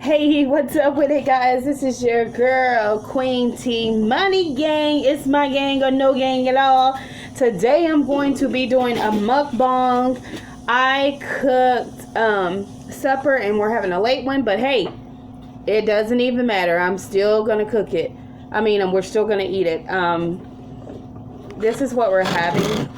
Hey, what's up with it, guys? This is your girl, Queen T Money Gang. It's my gang or no gang at all. Today I'm going to be doing a mukbang. I cooked supper and we're having a late one, but hey, it doesn't even matter. I'm still gonna cook it. We're still gonna eat it. This is what we're having.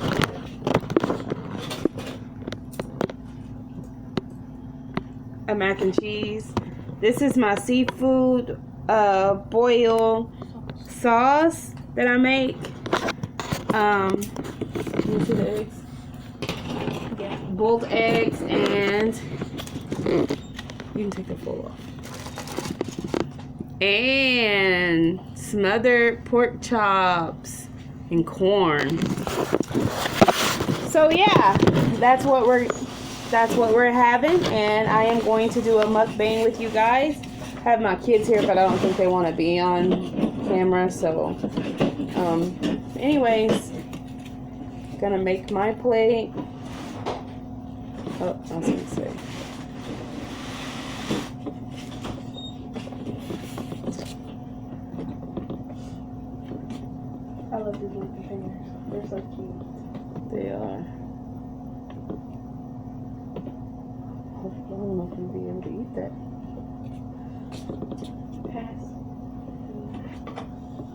A mac and cheese. This is my seafood boil sauce that I make. Let me see the eggs. Yeah. Boiled eggs, and you can take the full off. And smothered pork chops and corn. So yeah, that's what we're having, and I am going to do a mukbang with you guys. I have my kids here, but I don't think they want to be on camera, so anyways, gonna make my plate. Oh, I was gonna say. I love these little containers. They're so cute. They are. I don't know if I'm gonna be able to eat that. Pass.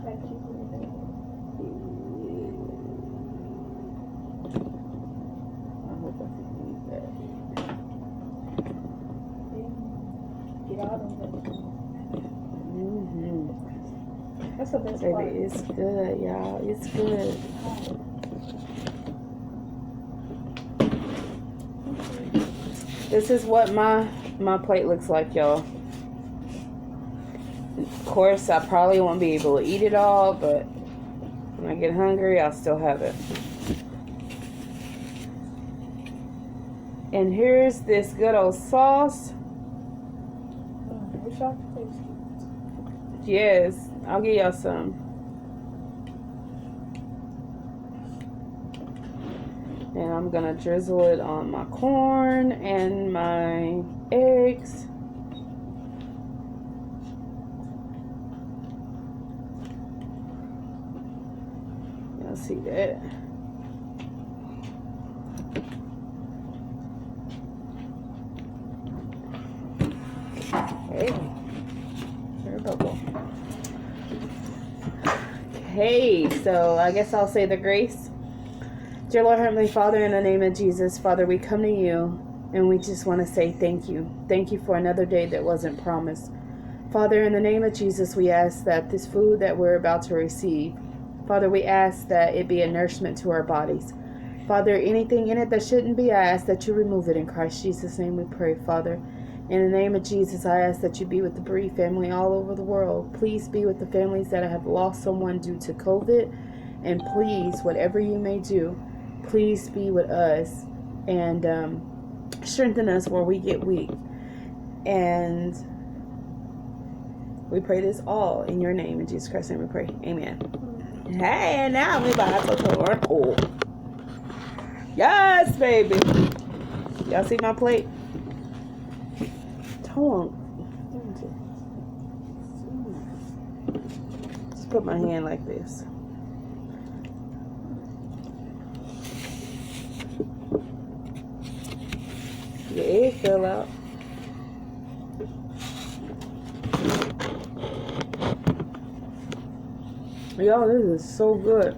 That cute little thing. I hope I can eat that. Get out of it. That's the best Baby, part. it's good, y'all. It's good. This is what my plate looks like, y'all. Of course, I probably won't be able to eat it all, but when I get hungry, I'll still have it. And here's this good old sauce. Wish I could taste it. Yes, I'll give y'all some. And I'm gonna drizzle it on my corn and my eggs. Y'all see that? Hey, air bubble. Okay, so I guess I'll say the grace. Dear Lord, Heavenly Father, in the name of Jesus, Father, we come to you and we just want to say thank you. Thank you for another day that wasn't promised. Father, in the name of Jesus, we ask that this food that we're about to receive, Father, we ask that it be a nourishment to our bodies. Father, anything in it that shouldn't be, I ask that you remove it in Christ Jesus' name we pray, Father. In the name of Jesus, I ask that you be with the bereaved family all over the world. Please be with the families that have lost someone due to COVID. And please, whatever you may do, please be with us and strengthen us where we get weak. And we pray this all in your name. In Jesus Christ's name we pray. Amen. Hey, now we about to turn. Yes, baby. Y'all see my plate? Hold on. Just put my hand like this. The egg fell out. Y'all, this is so good.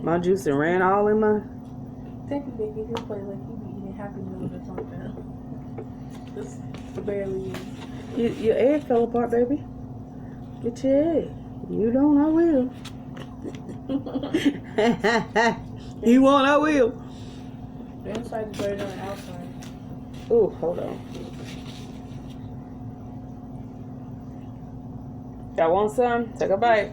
My juice and ran all in my. Technically, if you play like you be eating Happy Meals or something. Just barely. Your egg fell apart, baby. Get your egg. You don't, I will. You won't, I will. The inside is better than the outside. Ooh, hold on. Y'all want some? Take a bite.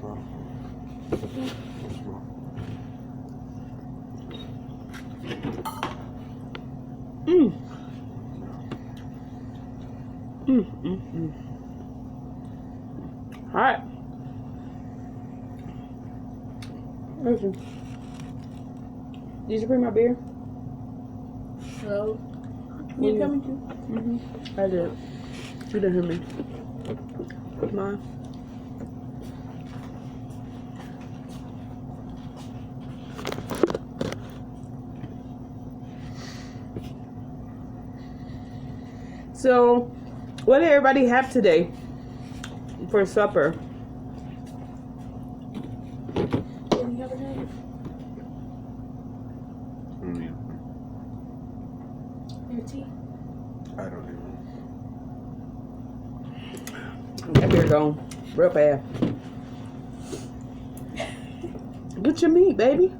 Hot. Listen. Did you bring my beer? Hello? You coming to? I did. You didn't hear me. Mine. So, what did everybody have today for supper? Didn't you have a name? Your tea? I don't even. That beer gone real fast. Get your meat, baby.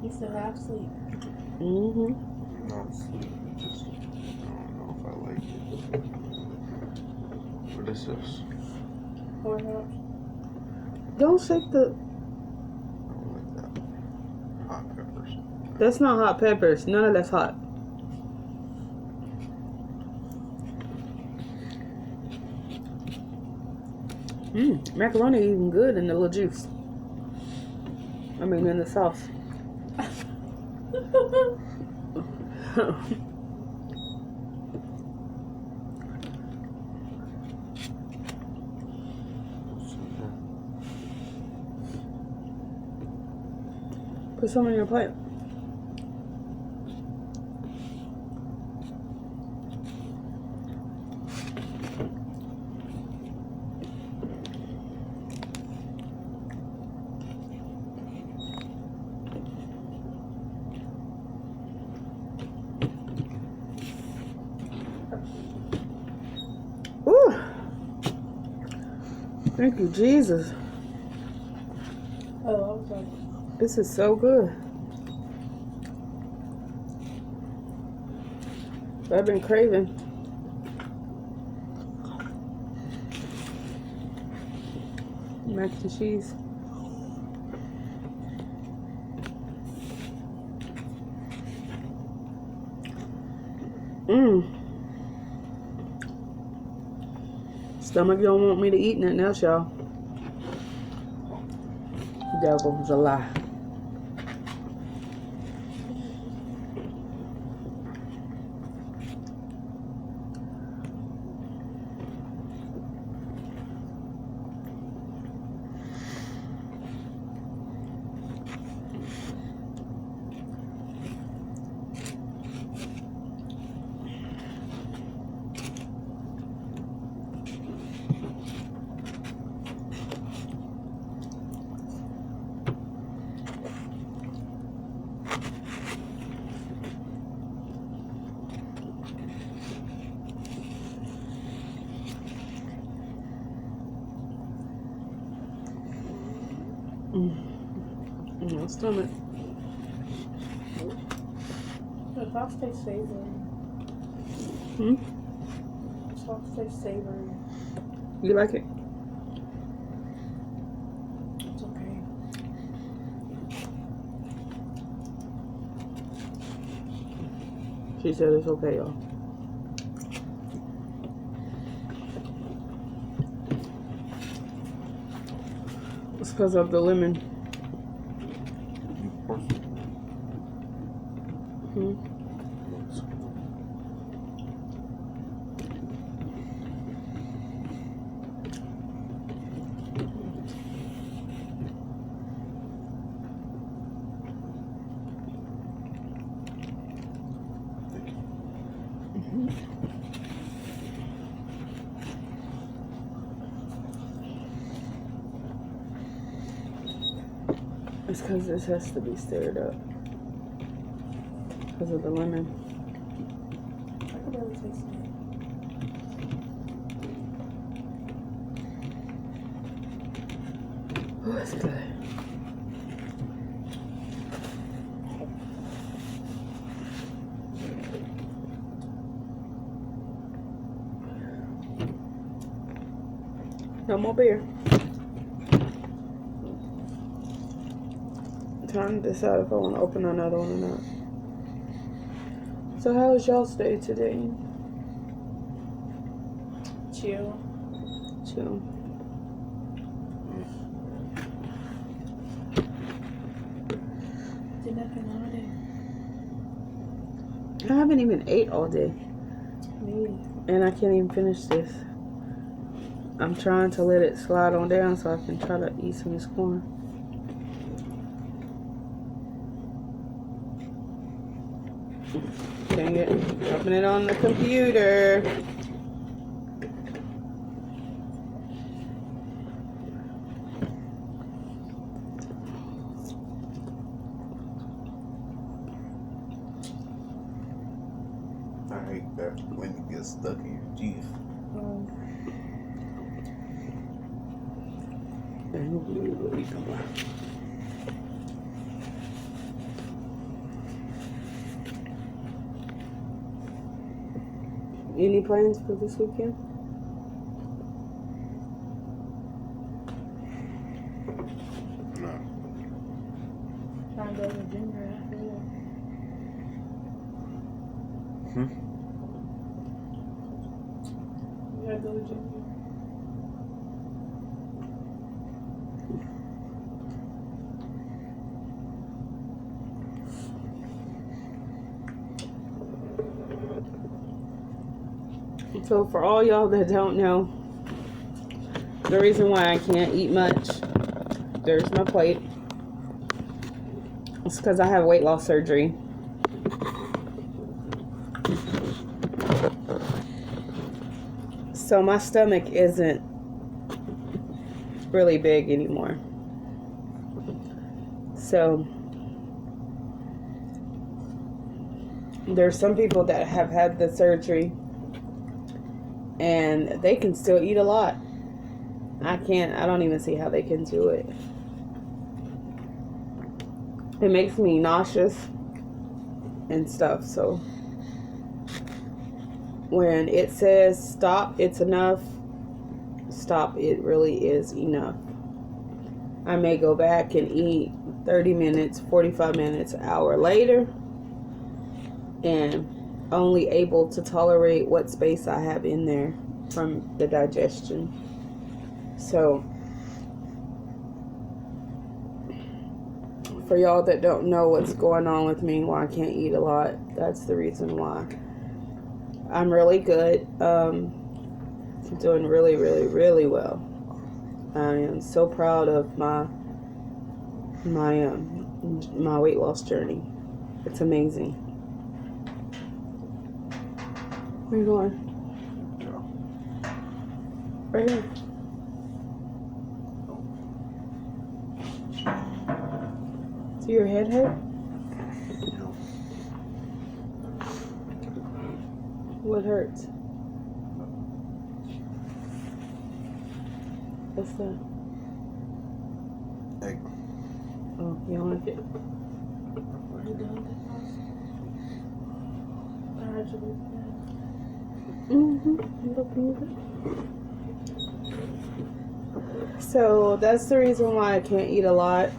You still half asleep. Mm-hmm. Not sleeping, just I don't know if I like it. What is this? Porkchops. Don't shake the... I don't like that. Hot peppers. That's not hot peppers. None of that's hot. Macaroni even good in the little juice. I mean, in the sauce. Put some on your plate. Ooh. Thank you, Jesus. Oh, I was like, This is so good. I've been craving. Mac and cheese. Stomach don't want me to eat nothing else, y'all. Devil's a lie. My stomach. the sauce tastes savory. The sauce tastes savory. You like it? It's okay. She said it's okay, y'all. It's because of the lemon. It's because this has to be stirred up. Because of the lemon. I can barely taste it. Oh, it's good. No more beer. I'm trying to decide if I want to open another one or not. So how was y'all's day today? Chill. Chill. Did nothing all day. I haven't even ate all day. Me. And I can't even finish this. I'm trying to let it slide on down so I can try to eat some of this corn. Dang it. Dropping it on the computer. I hate that when it gets stuck in your teeth. Any plans for this weekend? No. Trying to go to the gym right after that. You gotta go to the gym. So for all y'all that don't know, the reason why I can't eat much, there's my plate. It's because I have weight loss surgery. So my stomach isn't really big anymore. So there's some people that have had the surgery and they can still eat a lot. I can't. I don't even see how they can do it. It makes me nauseous and stuff. So when it says stop, it's enough. Stop, it really is enough. I may go back and eat 30 minutes, 45 minutes, an hour later, and only able to tolerate what space I have in there from the digestion. So for y'all that don't know what's going on with me, why I can't eat a lot, that's the reason why. I'm really good. I'm doing really, really, really well. I am so proud of my weight loss journey. It's amazing. Where you going? Right here. Do your head hurt? What hurts? What's that? Egg. Oh, you don't like it? Are you done with that? I heard you with that. So that's the reason why I can't eat a lot.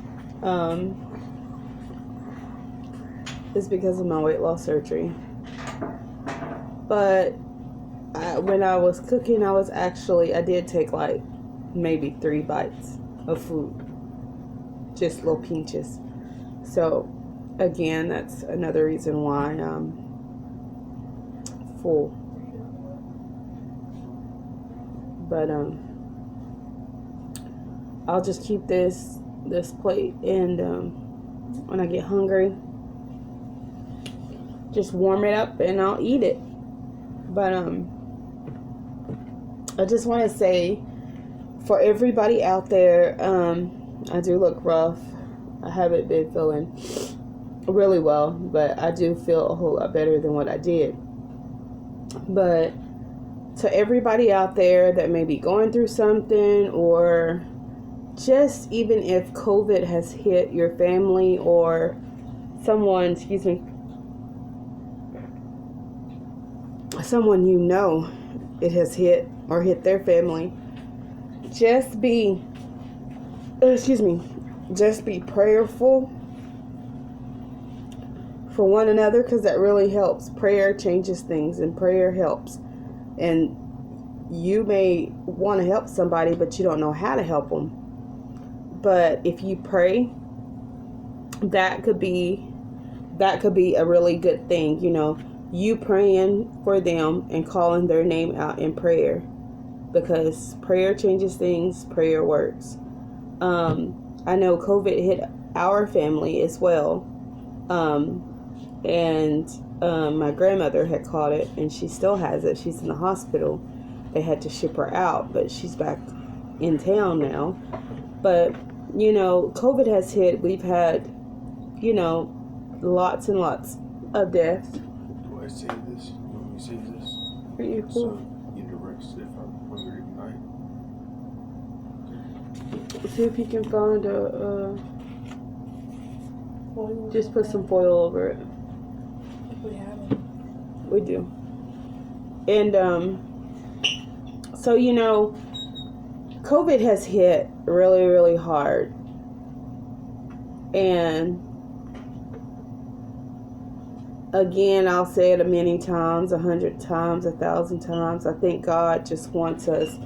Is because of my weight loss surgery. But when I was cooking, I did take like maybe 3 bites of food. Just little pinches. So again, that's another reason why I'm full. But I'll just keep this plate, and when I get hungry, just warm it up and I'll eat it. But I just want to say, for everybody out there, I do look rough. I haven't been feeling really well, but I do feel a whole lot better than what I did. But to everybody out there that may be going through something, or just even if COVID has hit your family or someone you know it has hit or hit their family, just be prayerful for one another, because that really helps. Prayer changes things, and prayer helps. And you may want to help somebody, but you don't know how to help them. But if you pray, that could be a really good thing. You know, you praying for them and calling their name out in prayer, because prayer changes things. Prayer works. I know COVID hit our family as well. And my grandmother had caught it, and she still has it. She's in the hospital. They had to ship her out, but she's back in town now. But, you know, COVID has hit. We've had, you know, lots and lots of deaths. Do I say this? You want me to say this? Are you cool? So, you direct if I'm hungry tonight. See if you can find just put some foil over it. If we have it. We do. And, so, you know, COVID has hit really, really hard. And again, I'll say it many times, 100 times, 1,000 times. I think God just wants us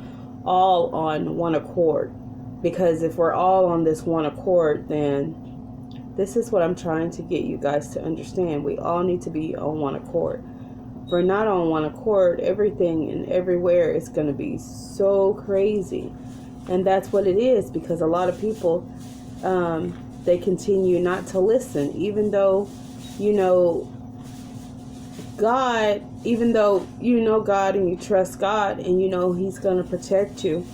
all on one accord. Because if we're all on this one accord, then this is what I'm trying to get you guys to understand. We all need to be on one accord. If we're not on one accord, everything and everywhere is going to be so crazy. And that's what it is, because a lot of people, they continue not to listen, even though, you know, God, even though you know God and you trust God and you know He's going to protect you,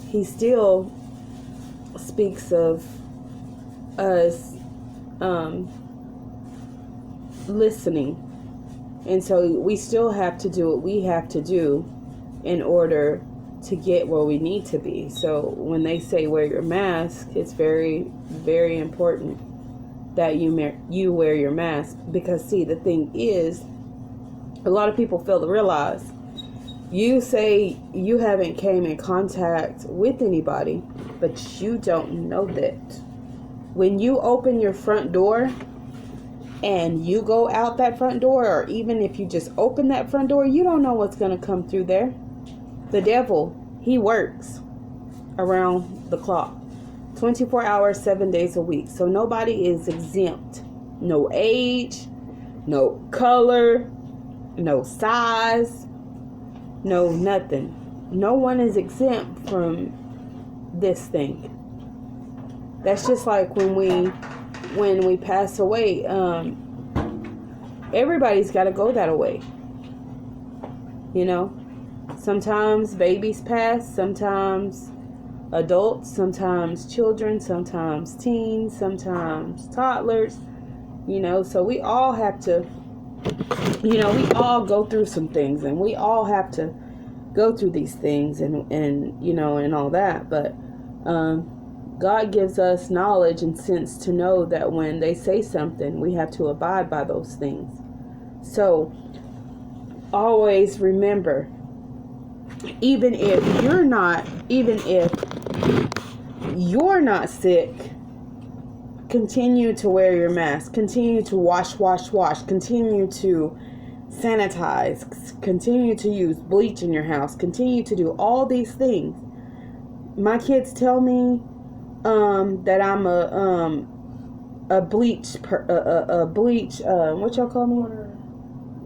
He still speaks of us listening. And so we still have to do what we have to do in order to get where we need to be. So when they say wear your mask, it's very, very important that you wear your mask. Because see, the thing is, a lot of people fail to realize, you say you haven't came in contact with anybody, but you don't know that. When you open your front door and you go out that front door, or even if you just open that front door, you don't know what's going to come through there. The devil, he works around the clock, 24 hours, 7 days a week. So nobody is exempt. No age, no color, no size, no nothing. No one is exempt from this thing. That's just like when we pass away. Everybody's got to go that way. You know, sometimes babies pass, sometimes adults, sometimes children, sometimes teens, sometimes toddlers. You know, so we all have to, you know, we all go through some things, and we all have to go through these things, and you know, and all that. But God gives us knowledge and sense to know that when they say something, we have to abide by those things. So always remember, even if you're not sick, continue to wear your mask, continue to wash, continue to sanitize, continue to use bleach in your house, continue to do all these things. My kids tell me that I'm a bleach, what y'all call me?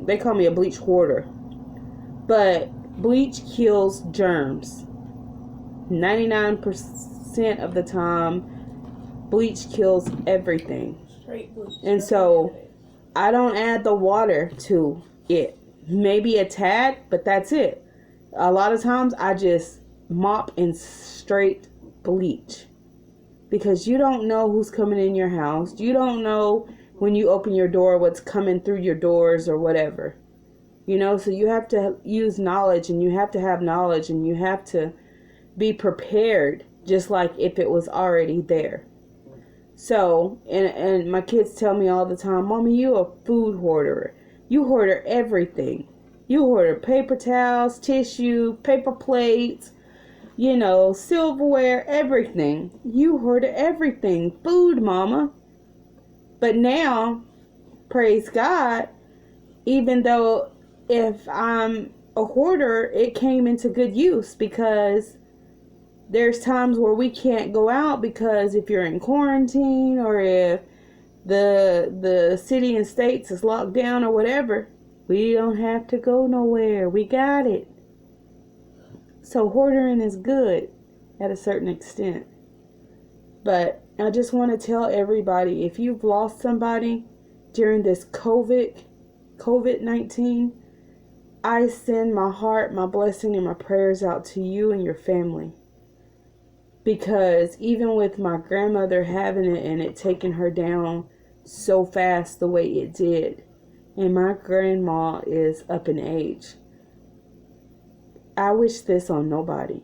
They call me a bleach hoarder. But bleach kills germs. 99% of the time, bleach kills everything. Straight bleach. And so I don't add the water to it. Maybe a tad, but that's it. A lot of times I just mop in straight bleach. Because you don't know who's coming in your house. You don't know when you open your door what's coming through your doors or whatever. You know, so you have to use knowledge, and you have to have knowledge, and you have to be prepared, just like if it was already there. So, and my kids tell me all the time, Mommy, you a food hoarder. You hoarder everything. You hoarder paper towels, tissue, paper plates, you know, silverware, everything. You hoarder everything. Food, Mama. But now, praise God, even though if I'm a hoarder, it came into good use, because there's times where we can't go out because if you're in quarantine, or if the city and states is locked down or whatever, we don't have to go nowhere. We got it. So hoarding is good at a certain extent. But I just want to tell everybody, if you've lost somebody during this COVID-19, I send my heart, my blessing, and my prayers out to you and your family. Because even with my grandmother having it and it taking her down so fast the way it did, and my grandma is up in age, I wish this on nobody.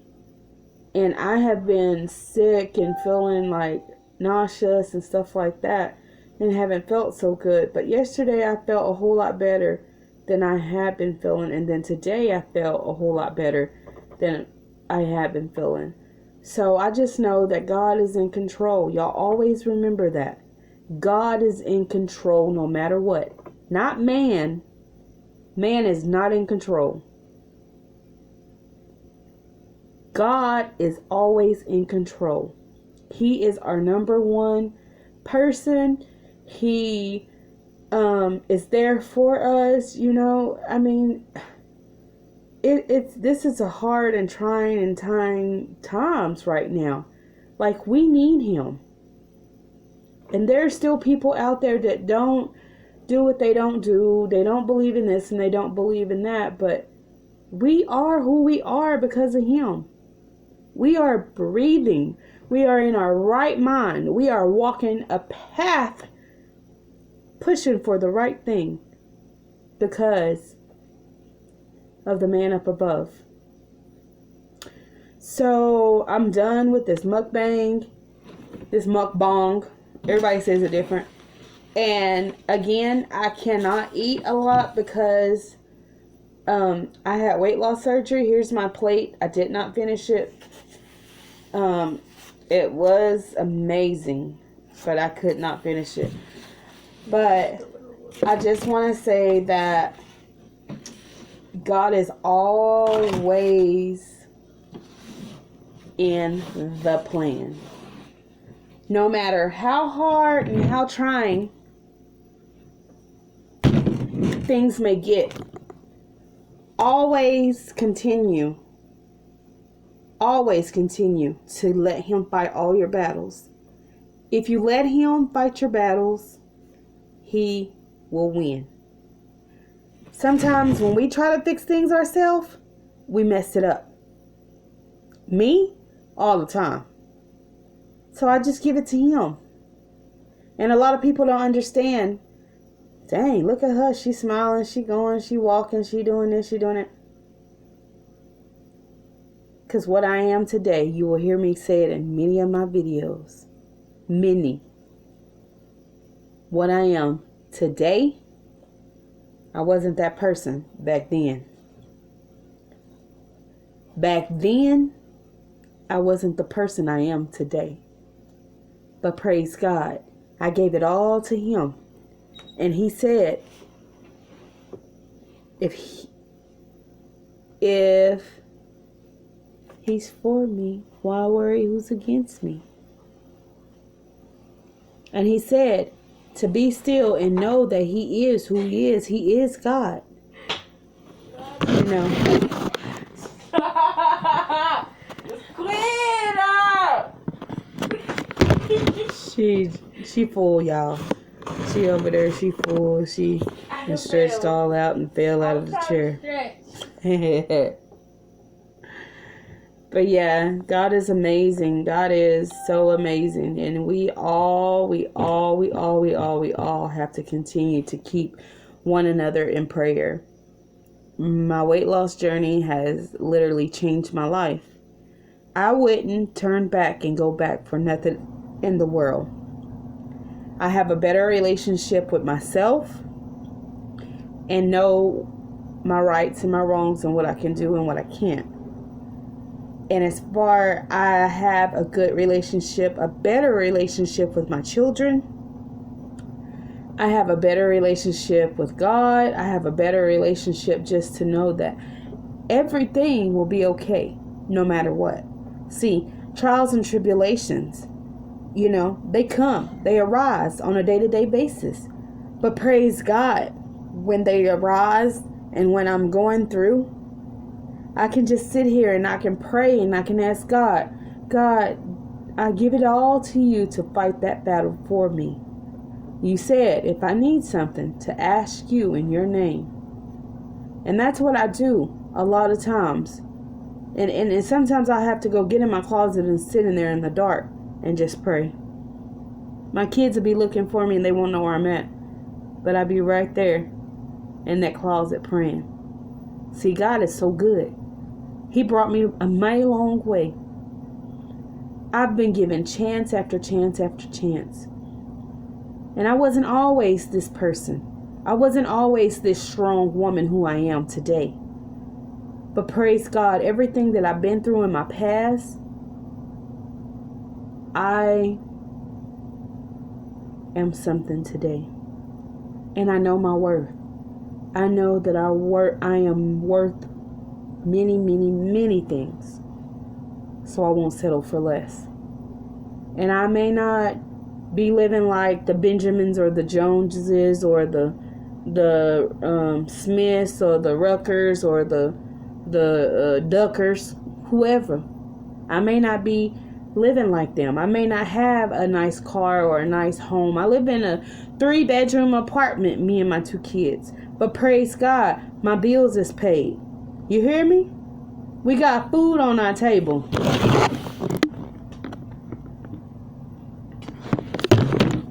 And I have been sick and feeling like nauseous and stuff like that, and haven't felt so good. But yesterday I felt a whole lot better than I had been feeling, and then today I felt a whole lot better than I had been feeling. So I just know that God is in control. Y'all always remember that. God is in control no matter what. Not man. Man is not in control. God is always in control. He is our number one person. He is there for us. You know, I mean, this is a hard and trying and times right now. Like, we need him. And there's still people out there that don't do what they don't do. They don't believe in this and they don't believe in that. But we are who we are because of him. We are breathing. We are in our right mind. We are walking a path, pushing for the right thing because of the man up above. So I'm done with this mukbang, this mukbang. Everybody says it different. And again, I cannot eat a lot because I had weight loss surgery. Here's my plate. I did not finish it. It was amazing, but I could not finish it. But I just want to say that God is always in the plan. No matter how hard and how trying things may get, always continue to let him fight all your battles. If you let him fight your battles, he will win. Sometimes when we try to fix things ourselves, we mess it up. Me, all the time. So I just give it to him. And a lot of people don't understand. Dang, look at her. She's smiling, she going, she walking, she doing this, she doing it. Because what I am today, you will hear me say it in many of my videos. Many. What I am today, I wasn't that person back then. Back then, I wasn't the person I am today. But praise God, I gave it all to him. And he said, if he's for me, why worry who's against me? And he said to be still and know that he is who he is. He is God. You know. Clean up. She full, y'all. She over there, she full. She stretched all out and fell out of the chair. But yeah, God is amazing. God is so amazing. And we all have to continue to keep one another in prayer. My weight loss journey has literally changed my life. I wouldn't turn back and go back for nothing in the world. I have a better relationship with myself and know my rights and my wrongs and what I can do and what I can't. And as far I have a good relationship, a better relationship with my children, I have a better relationship with God. I have a better relationship just to know that everything will be okay no matter what. See, trials and tribulations, they come, they arise on a day-to-day basis. But praise God, when they arise and when I'm going through, I can just sit here and I can pray and I can ask God, I give it all to you to fight that battle for me. You said if I need something to ask you in your name. And that's what I do a lot of times. And sometimes I have to go get in my closet and sit in there in the dark and just pray. My kids will be looking for me and they won't know where I'm at. But I'll be right there in that closet praying. See, God is so good. He brought me a mighty long way. I've been given chance after chance after chance. And I wasn't always this person. I wasn't always this strong woman who I am today. But praise God, everything that I've been through in my past, I am something today. And I know my worth. I know that I am worth many, many, many things. So I won't settle for less. And I may not be living like the Benjamins or the Joneses or the Smiths or the Ruckers or the Duckers, whoever. I may not be living like them. I may not have a nice car or a nice home. I live in a 3-bedroom apartment, me and my 2 kids. But praise God, my bills is paid. You hear me? We got food on our table.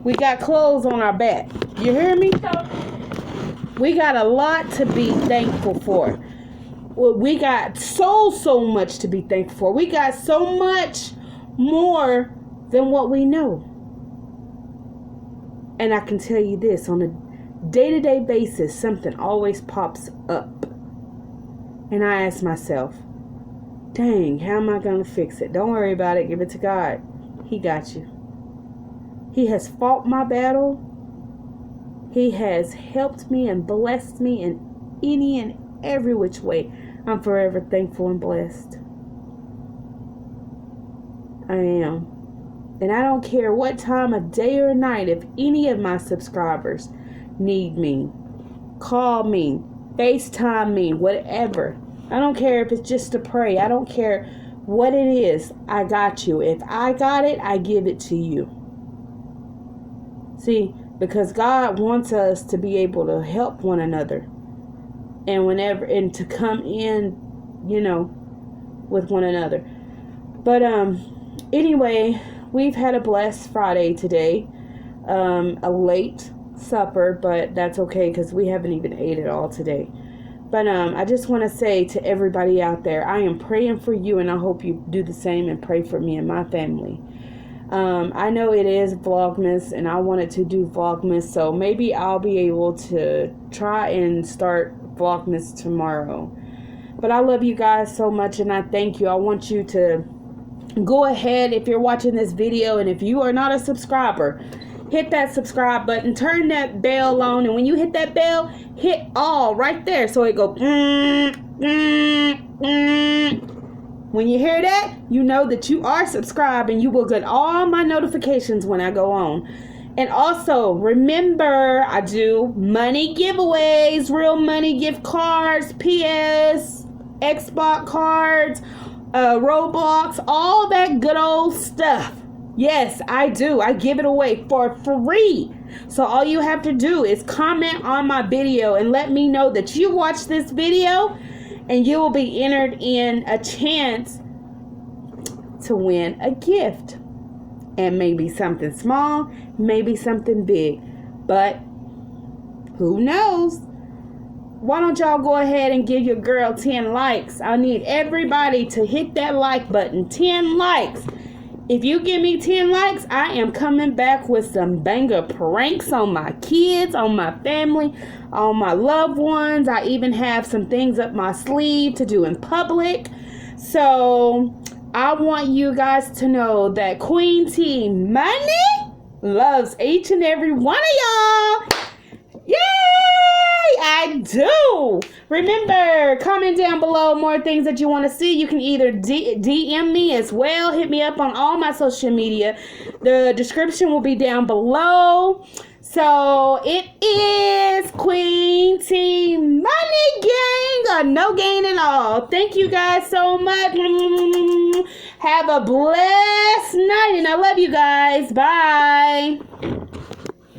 We got clothes on our back. You hear me? We got a lot to be thankful for. Well, we got so much to be thankful for. We got so much more than what we know. And I can tell you this, on a day-to-day basis, something always pops up. And I ask myself, dang, how am I going to fix it? Don't worry about it. Give it to God. He got you. He has fought my battle. He has helped me and blessed me in any and every which way. I'm forever thankful and blessed. I am. And I don't care what time of day or night, if any of my subscribers need me, call me, FaceTime me, whatever. I don't care if it's just to pray. I don't care what it is. I got you. If I got it, I give it to you. See, because God wants us to be able to help one another. And to come in, with one another. But anyway, we've had a blessed Friday today. A late supper, but that's okay because we haven't even ate it all today. But I just want to say to everybody out there, I am praying for you, and I hope you do the same and pray for me and my family. I know it is Vlogmas, and I wanted to do Vlogmas, so maybe I'll be able to try and start Vlogmas tomorrow. But I love you guys so much, and I thank you. I want you to go ahead, if you're watching this video, and if you are not a subscriber, hit that subscribe button, turn that bell on, and when you hit that bell, hit all right there so it go When you hear that, you know that you are subscribed and you will get all my notifications when I go on. And also, remember, I do money giveaways, real money gift cards, PS, Xbox cards, Roblox, all that good old stuff. Yes, I do. I give it away for free. So all you have to do is comment on my video and let me know that you watched this video, and you will be entered in a chance to win a gift. And maybe something small, maybe something big. But who knows? Why don't y'all go ahead and give your girl 10 likes? I need everybody to hit that like button. 10 likes. If you give me 10 likes, I am coming back with some banger pranks on my kids, on my family, on my loved ones. I even have some things up my sleeve to do in public. So I want you guys to know that Queen T Money loves each and every one of y'all. Yay! I do. Remember, comment down below more things that you want to see. You can either DM me as well. Hit me up on all my social media. The description will be down below. So it is Queen T Money Gang or no gain at all. Thank you guys so much. Have a blessed night and I love you guys. Bye.